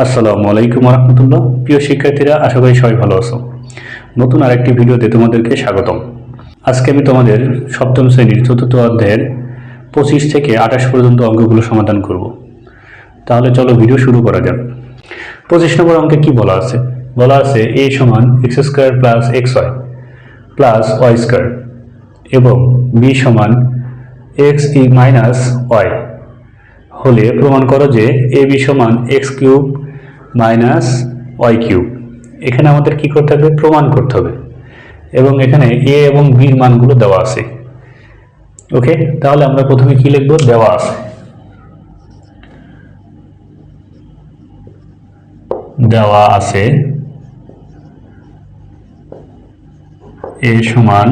আসসালামু আলাইকুম রহমতুল্লাহ। প্রিয় শিক্ষার্থীরা, আশা করি সবাই ভালো আছো। নতুন আরেকটি ভিডিওতে তোমাদেরকে স্বাগতম। আজকে আমি তোমাদের সপ্তম শ্রেণীর চতুর্থ অধ্যায়ের 25 থেকে 28 পর্যন্ত অঙ্কগুলো সমাধান করব। তাহলে চলো ভিডিও শুরু করা যাক। 25 নম্বর অঙ্কে কি বলা আছে? বলা আছে a সমান x square plus xy plus y square এবং b সমান x e মাইনাস y হলে প্রমাণ করো যে ab সমান x cube minus y cube. এখানে আমাদের কি করতে হবে? প্রমাণ করতে হবে। এবং এখানে এ এবং বির মানগুলো দেওয়া আছে। ওকে, তাহলে আমরা প্রথমে কি লিখব? দেওয়া আছে, দেওয়া আছে এ সমান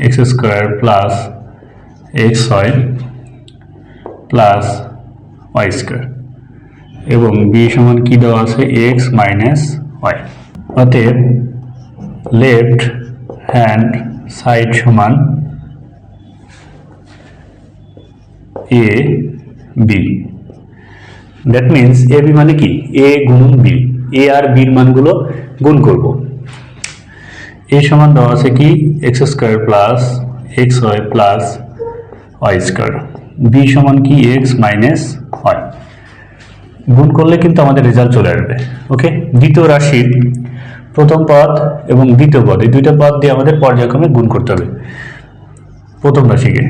x square plus x y plus y square এবং বি সমান কি দেওয়া আছে? X minus y. অতএব লেফট হ্যান্ড সাইড সমান A B. That means A B মানে কি? এ গুণ বি। এ আর বির মানগুলো গুণ করব। এ সমান দেওয়া আছে কি? X square plus x y plus y square. B সমান কি? X minus y. গুণ করলে কিন্তু আমাদের রেজাল্ট চলে আসবে। ওকে, দ্বিতীয় রাশির প্রথম পদ এবং দ্বিতীয় পদ, এই দুইটা পদ দিয়ে আমাদের পর্যায়ক্রমে গুণ করতে হবে। প্রথম রাশিকে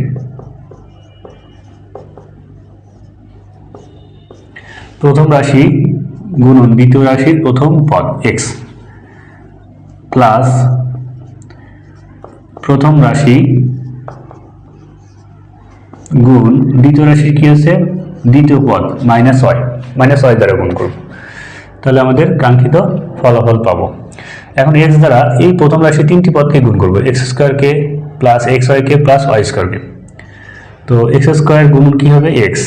প্রথম রাশি গুণন দ্বিতীয় রাশির প্রথম পদ x প্লাস প্রথম রাশি গুণ দ্বিতীয় রাশি কি আছে? দ্বিতীয় পদ মাইনাস ওয়াই দ্বারা গুণ করব। তাহলে আমাদের কাঙ্ক্ষিত ফলাফল পাবো। এখন x দ্বারা এই প্রথম রাশি তিনটি পদকে গুণ করব, এক্স স্কোয়ারকে প্লাস এক্স ওয়াইকে প্লাস ওয়াই স্কোয়ারকে। তো এক্স স্কোয়ার গুণ কি হবে? এক্স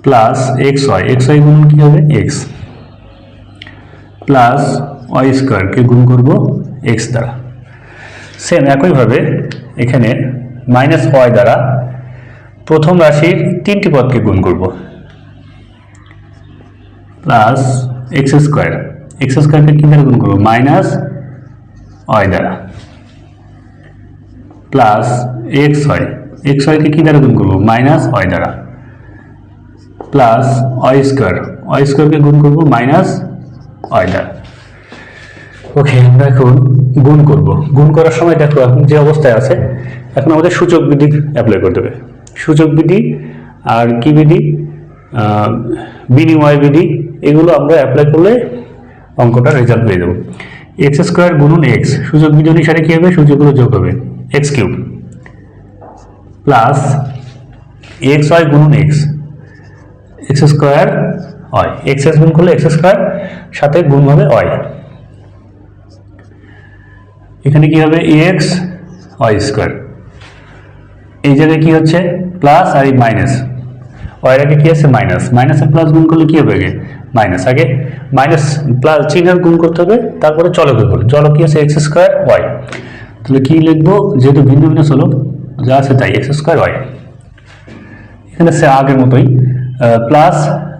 প্লাস এক্স ওয়াই গুণ কি হবে? এক্স প্লাস ওয়াই স্কোয়ারকে গুণ করব এক্স দ্বারা। সেম একইভাবে এখানে মাইনাস ওয়াই দ্বারা প্রথম রাশির তিনটি পদকে গুণ করব, প্লাস এক্স স্কোয়ারকে কি দ্বারা গুণ করব? মাইনাস ওয়াই দ্বারা প্লাস এক্স ওয়াইকে কি দ্বারা গুণ করব? মাইনাস ওয়াই দ্বারা প্লাস ওয়াই স্কোয়ারকে গুণ করব মাইনাস ওয়াই দ্বারা। ওকে, আমরা এখন গুণ করব। গুণ করার সময় দেখো এখন যে অবস্থায় আছে, এখন আমাদের সূচক বিধি অ্যাপ্লাই করতে হবে। সূচক বিধি আর কি বিধি? বিনিময় বিধি। এগুলো আমরা অ্যাপ্লাই করলে অঙ্কটা রেজাল্ট পেয়ে যাবো। এক্স স্কোয়ার গুণন এক্স, সূচক বিধি অনুসারে কি হবে? সূচকগুলো যোগ হবে, x cube plus x y গুণন এক্স স্কোয়ার ওয়াই। এক্স গুণ করলে এক্স স্কোয়ার, সাথে গুণ হবে ওয়াই। এখানে কি হবে? X y square. এই জায়গায় কি হচ্ছে? প্লাস আর এই মাইনাস। ওয়াই আগে কি আছে? মাইনাস। মাইনাসে প্লাস গুণ করলে কি হবে? মাইনাস। আগে মাইনাস প্লাস চিহ্নের গুণ করতে হবে, তারপরে চলকের গুণ। চলক কি আছে? X square y. তাহলে কি লিখবো? যেহেতু ভিন্ন ভিন্ন চলক যা আছে তাই, এক্স স্কোয়ার ওয়াই। এখানে সে আগের মতোই প্লাস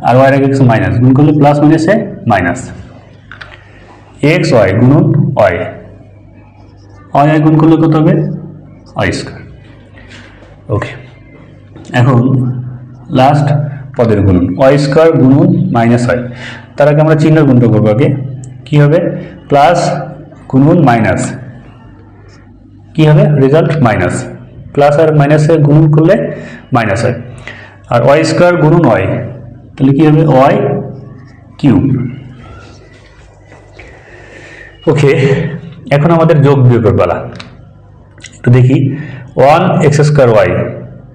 আর ওয়াই আগে কিছু মাইনাস, গুণ করলে প্লাস মাইনাসে মাইনাস। এক্স ওয়াই গুণন ওয়াই গুণ করলে কত হবে? Y square. ওকে, এখন লাস্ট পদের গুণন ওয়াই স্কোয়ার গুণন মাইনাস ওয়াই। তার আগে আমরা চিহ্ন গুণটা করবো। আগে কি হবে? প্লাস গুণন মাইনাস, কি হবে? Result minus. প্লাস আর মাইনাসে গুণন করলে মাইনাস হয়। আর ওয়াই স্কোয়ার গুণন ওয়াই, তাহলে কি হবে? Y cube. ওকে, এখন আমাদের যোগ বিয়োগের বেলা। একটু দেখি, 1x square y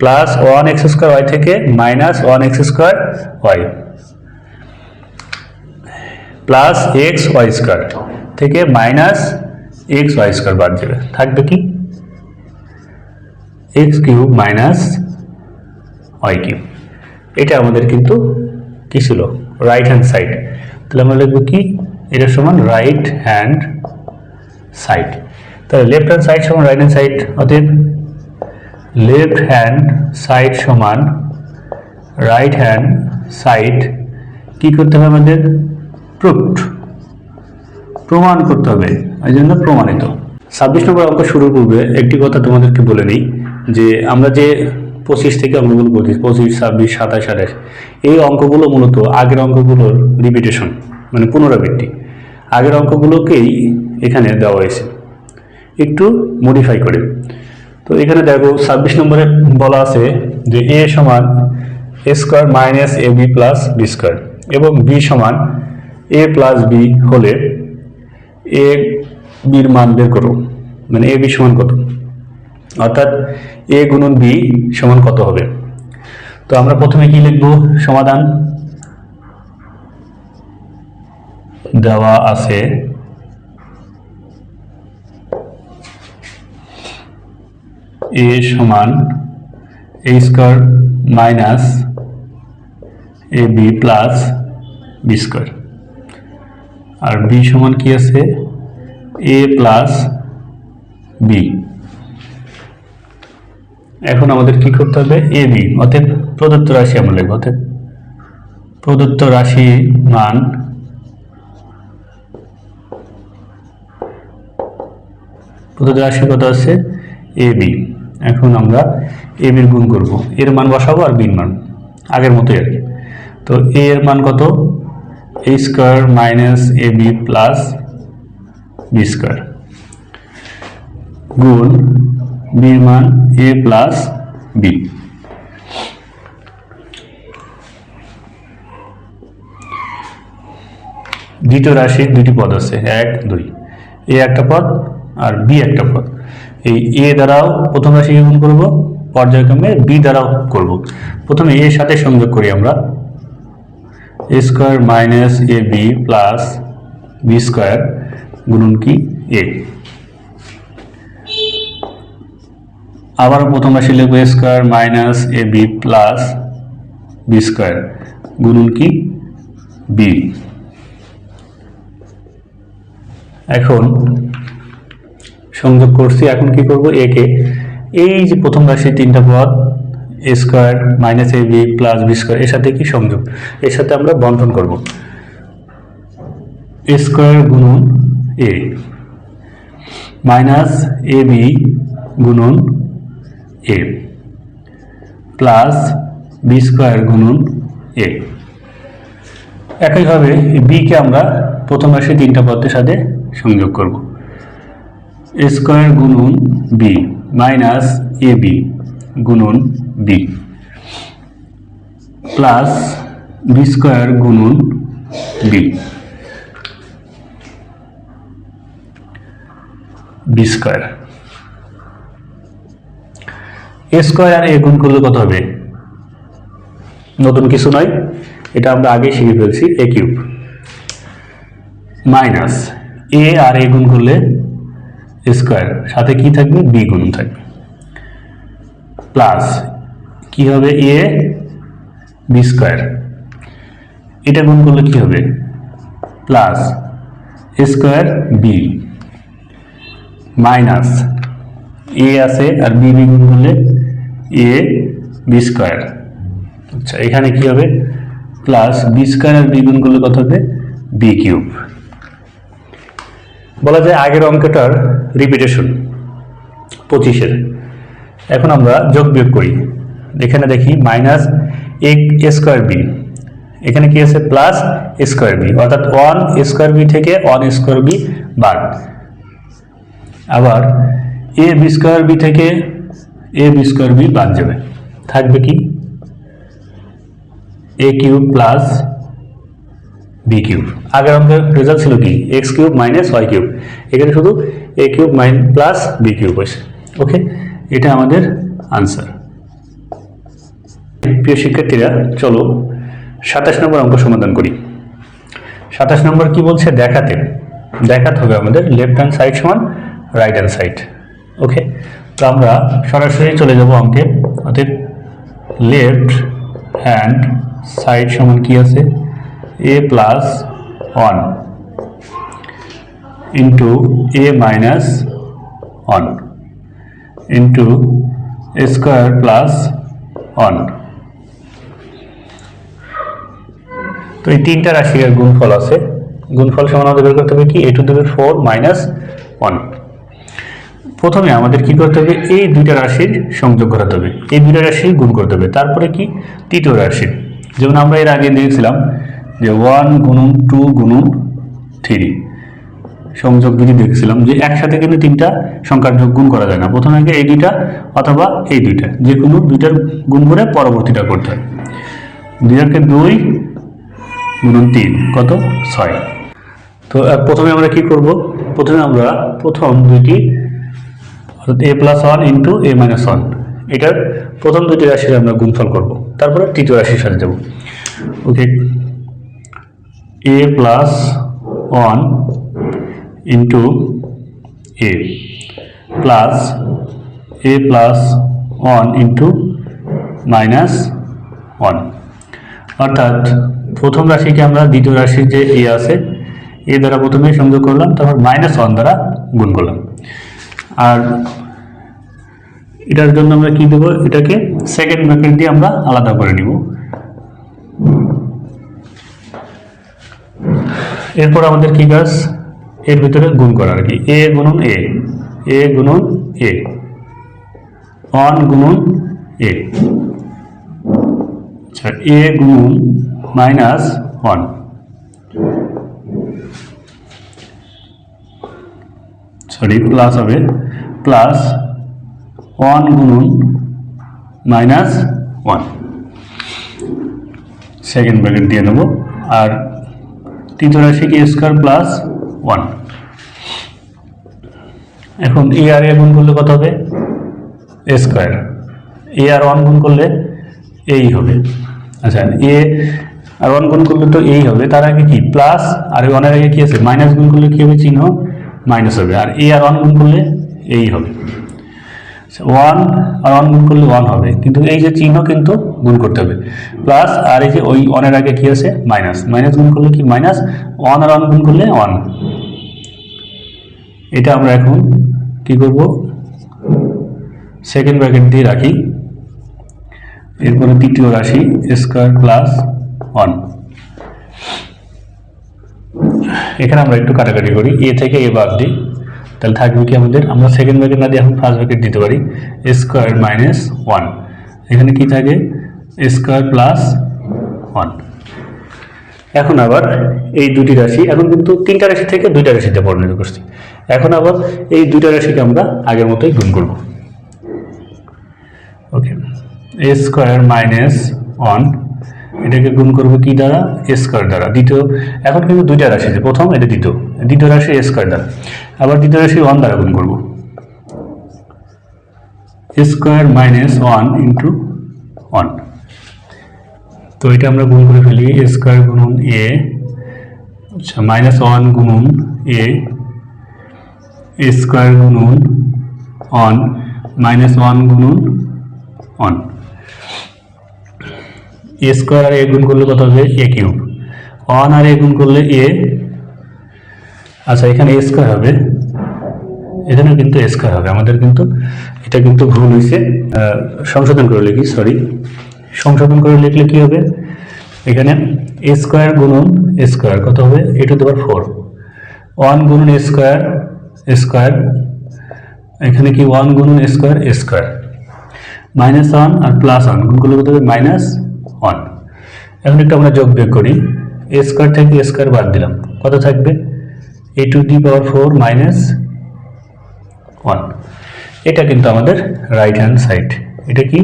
plus 1x square y থেকে minus 1x square y plus x y square থেকে মাইনাস এক্স ওয়াই স্কোয়ার বাদ যাবে, থাকবে কি? X cube minus y cube. এটা আমাদের কিন্তু কি ছিল? Right hand side. তাহলে আমরা লিখবো কি? এটা সমান রাইট হ্যান্ড সাইড। তাহলে লেফট হ্যান্ড সাইড সমান রাইট হ্যান্ড সাইড। অতএব লেফট হ্যান্ড সাইড সমান রাইট হ্যান্ড সাইড কি করতে হবে আমাদের? প্রুফড, প্রমাণ করতে হবে, এই জন্য প্রমাণিত। 26 নম্বর অঙ্ক শুরুর পূর্বে একটি কথা তোমাদেরকে বলে নিই যে আমরা যে 25 থেকে অঙ্কগুলো করছি, 25, 26, 27, 28, এই অঙ্কগুলো মূলত আগের অঙ্কগুলোর রিপিটেশন, মানে পুনরাবৃত্তি। আগের অঙ্কগুলোকেই এখানে দেওয়া হয়েছে একটু মডিফাই করে। তো এখানে দেখো 26 নম্বরে বলা আছে যে a সমান a square minus a b plus b square এবং b সমান a প্লাস বি হলে a বির মান বের করো, মানে a b সমান কত, অর্থাৎ a গুণন b সমান কত হবে। তো আমরা প্রথমে কি লিখব? সমাধান দেওয়া আছে a সমান a square minus a b plus b square, আর b সমান কি আছে? a plus b. এখন আমাদের কি করতে হবে? এ বি অতএব প্রদত্ত রাশি আমরা লিখব, অতএব প্রদত্ত রাশি মান প্রদত্ত রাশি কত আছে? A B. এখন আমরা এ বির গুণ করব, এর মান বসাবো আর বির মান আগের মতোই আর কি। তো এ এর মান কত? এ square minus a b plus b square গুণ বির মান এ প্লাস বি। দ্বিতীয় রাশির দুটি পদ আছে, 1, 2, এ একটা পদ আর বি একটা পদ। এই এ দ্বারাও প্রথম রাশিকে গুণ করব, পর্যায়ক্রমে বি দ্বারাও করব। প্রথমে এর সাথে সংযোগ করি আমরা, এ square minus a b plus b square গুণন কি এ। আবার প্রথম রাশি লিখব এ square minus a b plus b square গুণন কি বি। এখন সংযোগ করছি, এখন কি করব? এ কে এই যে প্রথম রাশি তিনটা পদ এ square minus a b plus b square, এর সাথে কি সংযোগ? এর সাথে আমরা বন্টন করব, এ স্কোয়ার গুণন এ মাইনাস এ বি গুণন এ প্লাস বি স্কোয়ার গুণন এ। একইভাবে বি কে আমরা প্রথম রাশি তিনটা পদের সাথে সংযোগ করব, এ স্কোয়ার গুণন বি মাইনাস এ বি গুণন বি প্লাস বি স্কোয়ার গুণন বি। বি স্কোয়ার, এ স্কোয়ার আর এ গুণ করলে কত হবে? নতুন কিছু নয়, এটা আমরা আগে শিখে ফেলছি, এ কিউব মাইনাস এ আর এ গুণ করলে স্কোয়ার, সাথে কি থাকবে? বি গুণন থাকবে, প্লাস কি হবে? এ বি স্কোয়ার, এটা গুণ করলে কি হবে? প্লাস এ স্কোয়ার বি মাইনাস এ আছে আর বি বি গুণ করলে এ বি স্কোয়ার। আচ্ছা, এখানে কি হবে? প্লাস বি স্কোয়ার আর বি গুণ করলে কত হবে? B cube. বলা যায় আগের অঙ্কটার রিপিটেশন 25-এর। এখন আমরা যোগ বিয়োগ করি, এখানে দেখি মাইনাস এ স্কোয়ার বি, এখানে কি আছে? প্লাস এ স্কোয়ার বি, অর্থাৎ 1 স্কোয়ার বি থেকে 1 স্কোয়ার বি বাদ। আবার এ বি স্কোয়ার বি থেকে এ বি স্কোয়ার বি বাদ যাবে, থাকবে কি? A cube plus b cube. আগের অঙ্কের রেজাল্ট ছিল কি? X cube minus y cube, এখানে শুধু a cube plus b cube হয়েছে। ওকে, এটা আমাদের আনসার। প্রিয় শিক্ষার্থীরা, চলো 27 নম্বর অঙ্ক সমাধান করি। 27 নম্বর কি বলছে? দেখাতে হবে আমাদের লেফট হ্যান্ড সাইড সমান রাইট হ্যান্ড সাইড। ওকে, তো আমরা সরাসরি চলে যাব অঙ্কে। অতএব লেফট হ্যান্ড সাইড সমান কি আছে? a plus 1 into a minus 1 into a square plus 1। তো এই তিনটা রাশির গুণফল আছে, গুণফল সমান আমাদের বের করতে হবে কি a two the power 4 minus 1। প্রথমে আমাদের কি করতে হবে, এই দুইটা রাশির সংযোগ ঘটাতে হবে, এই দুইটা রাশি গুণ করতে হবে, তারপরে কি তৃতীয় রাশি। যেমন আমরা এর আগে দিয়েছিলাম যে 1 গুণন 2 গুণন 3 সংযোগ বিধি দেখছিলাম যে একসাথে কিন্তু তিনটা সংখ্যার যোগ গুণ করা যায় না, প্রথমে আগে এই দুইটা অথবা এই দুইটা, যে কোনো দুইটার গুণ করে পরবর্তীটা করতে হয়। 2 গুণন 3 কত 6। তো প্রথমে আমরা কি করব, প্রথমে আমরা প্রথম দুইটি অর্থাৎ a plus 1 into a minus 1 এটার প্রথম দুইটি রাশির আমরা গুণফল করব, তারপরে তৃতীয় রাশির সাথে যাব। ওকে, a plus 1 into a plus a plus 1 into minus 1, অর্থাৎ প্রথম রাশিকে আমরা দ্বিতীয় রাশির যে a আছে এ দ্বারা প্রথমে সংযোগ করলাম, তারপর মাইনাস 1 দ্বারা গুণ করলাম। আর এটার জন্য আমরা কি দেব, এটাকে সেকেন্ড ব্র্যাকেট দিয়ে আমরা আলাদা করে নিব। এরপর আমাদের কি কাজ, এর ভিতরে গুণ করা আর কি, a গুণন a, a গুণন a, 1 গুণন a, আচ্ছা a গুণন মাইনাস 1, সরি প্লাস হবে, প্লাস 1 গুণন মাইনাস 1 সেকেন্ড ব্র্যাকেট দিয়ে নেব। আর তৃতীয় রাশি কি স্কোয়ার প্লাস 1। এখন এ আর এ গুণ করলে কত হবে, এ স্কোয়ার, এ আর 1 গুণ করলে এই হবে, আচ্ছা এ আর 1 গুণ করলে তো এই হবে, তার আগে কি প্লাস, আর 1 এর আগে কি আছে মাইনাস, গুণ করলে কি হবে চিহ্ন মাইনাস হবে, আর এ আর 1 গুণ করলে এই হবে, 1 আর 1 গুণ করলে 1 হবে, কিন্তু এই যে চিহ্ন কিন্তু গুণ করতে হবে প্লাস, আর এই যে ওই 1 এর আগে কি আছে মাইনাস, মাইনাস গুণ করলে কি মাইনাস, 1 আর 1 গুণ করলে 1। এটা আমরা এখন কি করব, সেকেন্ড ব্র্যাকেট দিয়ে রাখি, এরপরে তৃতীয় রাশি স্কোয়ার প্লাস 1। এখানে আমরা একটু কাটাকাটি করি, এ থেকে এ বাদ দিই, তাহলে থাকবে কি আমাদের, আমরা সেকেন্ড ব্র্যাকেট না দিয়ে এখন ফার্স্ট ব্র্যাকেট দিতে পারি, স্কোয়ার মাইনাস 1, এখানে কি থাকে স্কোয়ার প্লাস 1। এখন আবার এই দুটি রাশি, এখন কিন্তু তিনটা রাশি থেকে দুইটা রাশিতে পরিণত করছি, এখন আবার এই দুইটা রাশিকে আমরা আগের মতোই গুণ করব। ওকে, এ স্কোয়ার মাইনাস 1 এটাকে গুণ করবো কি দ্বারা, এ স্কোয়ার দ্বারা। দ্বিতীয়, এখন কিন্তু দুইটা রাশি আছে, প্রথম এটা দ্বিতীয় রাশি এ স্কোয়ার দ্বারা, আবার দ্বিতীয় রাশি 1 দ্বারা গুণ করবো, এ স্কোয়ার মাইনাস 1 ইন্টু 1। তো এটা আমরা গুণ করে ফেলি, এ স্কোয়ার গুণন এ, আচ্ছা মাইনাস 1 গুণন এ, এ স্কোয়ার গুণন 1 মাইনাস 1 গুণন 1, এ স্কোয়ার আর এ গুণ করলে কত হবে এ কিউব, 1 আর এ গুণ করলে এ, আচ্ছা এখানে এ স্কোয়ার হবে, এখানে কিন্তু এ স্কোয়ার হবে, আমাদের কিন্তু এটা কিন্তু ভুল হয়েছে, সংশোধন করে লিখি, সরি সংশোধন করে লিখলে কি হবে, এখানে এ স্কোয়ার গুণন এ স্কোয়ার কত হবে এ টু দি পাওয়ার 4, 1 গুণন এ স্কোয়ার স্কোয়ার, এখানে কি 1 গুণন এ স্কোয়ার মাইনাস 1 আর প্লাস 1 গুণ করলে কত হবে মাইনাস 1। এখন একটু আমরা যোগ বিয়োগ করি, এ স্কোয়ার থেকে এ স্কোয়ার বাদ দিলাম, কত থাকবে এ টু দি পাওয়ার 4 মাইনাস 1। এটা কিন্তু আমাদের রাইট হ্যান্ড সাইড, এটা কি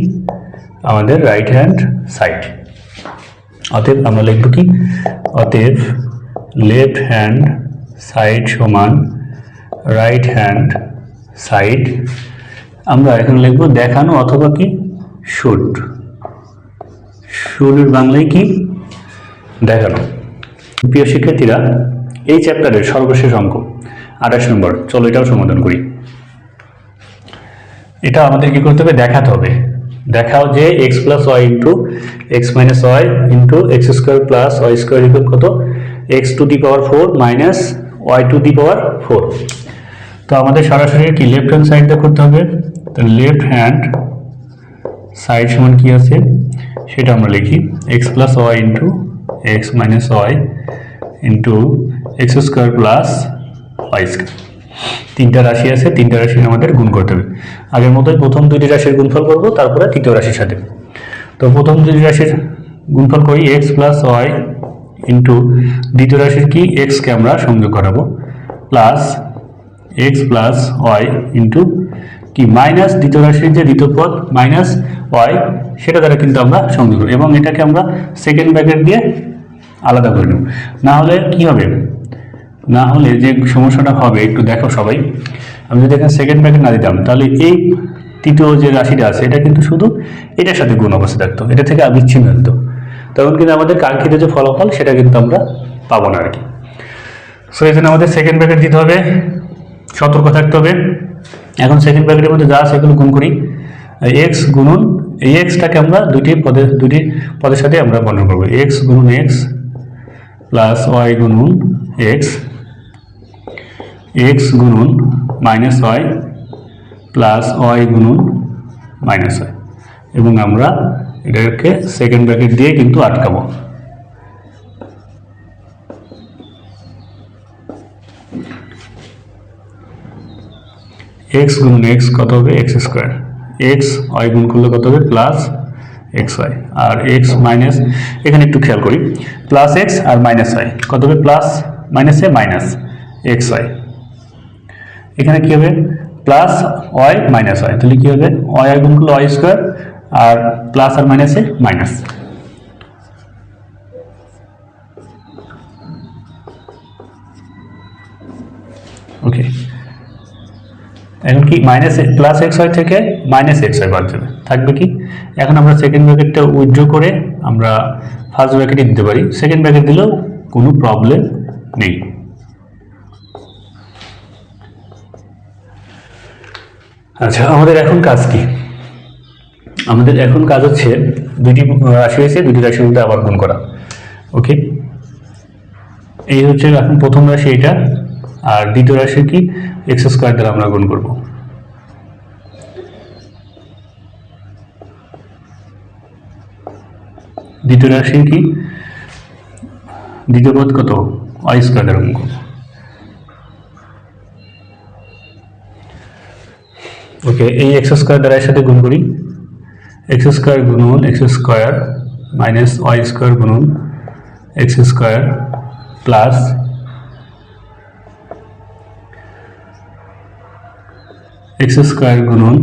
আমাদের রাইট হ্যান্ড সাইড। অতএব আমরা লিখব কি, অতএব লেফট হ্যান্ড সাইড সমান রাইট হ্যান্ড সাইড। আমরা এখানে লিখব দেখানো অথবা কি শুড, শুডের বাংলায় কি দেখানো। প্রিয় শিক্ষার্থীরা, এই চ্যাপ্টারের সর্বশেষ অঙ্ক 28 নম্বর, চলো এটাও সমাধান করি। এটা আমাদের কি করতে হবে, দেখাতে হবে, দেখাও যে x plus y into x minus y into x square plus y square equal কত x to the power 4 minus y to the power 4। তো আমাদের সরাসরি কি লেফট হ্যান্ড সাইড দিয়ে করতে হবে, তো লেফট হ্যান্ড সাইড সমান কি আছে সেটা আমরা লিখি x plus y into x minus y into x square plus y square. তিনটা রাশি আছে, তিনটা রাশি আমাদের গুণ করতে হবে। আগের মতোই প্রথম দুইটি রাশির গুণফল করবো, তারপরে তৃতীয় রাশির সাথে। তো প্রথম দুটি রাশির গুণফল করি এক্স প্লাস ওয়াই ইন্টু দ্বিতীয় রাশির কি এক্সকে আমরা সংযোগ করাবো plus x plus y into কি মাইনাস দ্বিতীয় রাশির যে দ্বিতীয় পদ মাইনাস ওয়াই সেটা দ্বারা কিন্তু আমরা সংযোগ করি, এবং এটাকে আমরা সেকেন্ড ব্র্যাকেট দিয়ে আলাদা করে নেব। না হলে কি হবে, না হলে যে সমস্যাটা হবে একটু দেখো সবাই, আমি যদি এখানে সেকেন্ড ব্র্যাকেট না দিতাম তাহলে এই তৃতীয় যে রাশিটা আছে এটা কিন্তু শুধু এটার সাথে গুণ অবস্থা থাকতো, এটা থেকে বিচ্ছিন্ন হতো, তখন কিন্তু আমাদের কাঙ্ক্ষিত যে ফলাফল সেটা কিন্তু আমরা পাবো না আর কি। সো এই জন্য আমাদের সেকেন্ড ব্র্যাকেট দিতে হবে, সতর্ক থাকতে হবে। এখন সেকেন্ড ব্র্যাকেটের মধ্যে যা সেগুলো গুণ করি, এক্স গুণন এই এক্সটাকে আমরা দুটি পদের সাথে আমরা বর্ণনা করবো, এক্স গুণন এক্স প্লাস ওয়াই গুণন এক্স, এক্স গুণন মাইনাস ওয়াই প্লাস ওয়াই গুণন মাইনাস ওয়াই, এবং আমরা এটাকে সেকেন্ড ব্র্যাকেট দিয়ে কিন্তু আটকাবো। এক্স গুণন এক্স কত হবে এক্স স্কোয়ার, এক্স ওয়াই গুণ করলে কত হবে প্লাস এক্স ওয়াই, আর এক্স মাইনাস এখানে একটু খেয়াল করি প্লাস এক্স আর মাইনাস ওয়াই কত হবে প্লাস মাইনাসে মাইনাস এক্স ওয়াই, এখানে কি হবে প্লাস ওয়াই মাইনাস ওয়াই, তাহলে কি হবে ওয়াই আর গুণ করলে ওয়াই স্কোয়ার আর প্লাস আর মাইনাসে মাইনাস। ওকে, এখন কি মাইনাস প্লাস এক্স ওয়াই থেকে মাইনাস এক্স ওয়াই বাদ যাবে, থাকবে কি এখন আমরা সেকেন্ড ব্র্যাকেটটা উইথড্র করে আমরা ফার্স্ট ব্র্যাকেটে দিতে পারি, সেকেন্ড ব্র্যাকেট দিলেও কোনো প্রবলেম নেই। আচ্ছা, আমাদের এখন কাজ কি, আমাদের এখন কাজ হচ্ছে দুইটি রাশি হয়েছে, দুইটি রাশির মধ্যে আবার গুণ করা। ওকে, এই হচ্ছে এখন প্রথম রাশি এটা, আর দ্বিতীয় রাশি কি এক্স স্কোয়ার দ্বারা আমরা গুণ করব। দ্বিতীয় রাশি কি দ্বিতীয় পদ কত ওয়াই স্কোয়ার দ্বারা গুণ করব। ওকে, এই এক্স স্কোয়ার দ্বারা এর সাথে গুণ করি, এক্স স্কোয়ার গুণন x square minus y square গুণন x square plus x square গুণন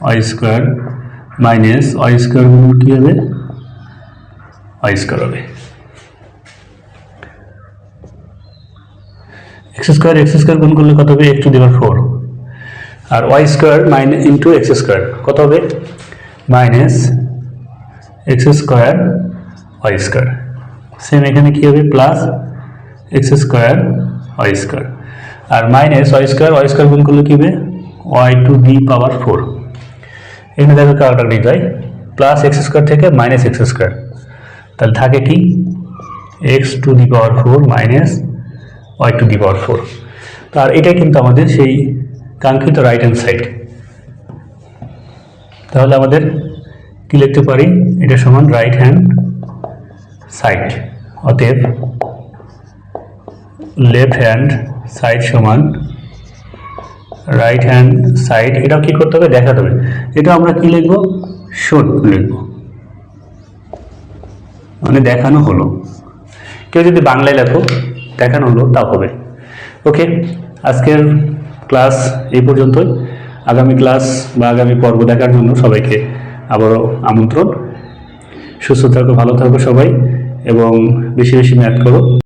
y square minus y square গুণন কি হবে ওয়াই স্কোয়ার হবে। এক্স স্কোয়ার গুণ করলে কত হবে এক্স টু দি পাওয়ার 4, আর y square minus into x square কত হবে minus x square y square, same এখানে কি হবে plus x square y square, আর মাইনাস ওয়াই স্কোয়ার গুণ করলে কি হবে ওয়াই টু দি পাওয়ার 4। এখানে দেখো কাটাকাটি যায়, প্লাস এক্স স্কোয়ার থেকে মাইনাস এক্স স্কোয়ার, তাহলে থাকে কি x to the power 4 minus y to the power 4। আর এটাই কিন্তু আমাদের সেই কাঙ্ক্ষিত রাইট হ্যান্ড সাইড। তাহলে আমাদের কি লিখতে পারি, এটা সমান রাইট হ্যান্ড সাইড, অতএব লেফট হ্যান্ড সাইড সমান রাইট হ্যান্ড সাইড। এটাও কি করতে হবে দেখাতে হবে, এটা আমরা কি লিখব শুড লিখব, মানে দেখানো হলো। কেউ যদি বাংলায় লেখো দেখানো হলো তাও হবে। ওকে, আজকের ক্লাস এই পর্যন্তই। আগামী ক্লাস বা আগামী পর্ব দেখার জন্য সবাইকে আবারও আমন্ত্রণ। সুস্থ থাকো, ভালো থাকো সবাই, এবং বেশি বেশি ম্যাথ করো।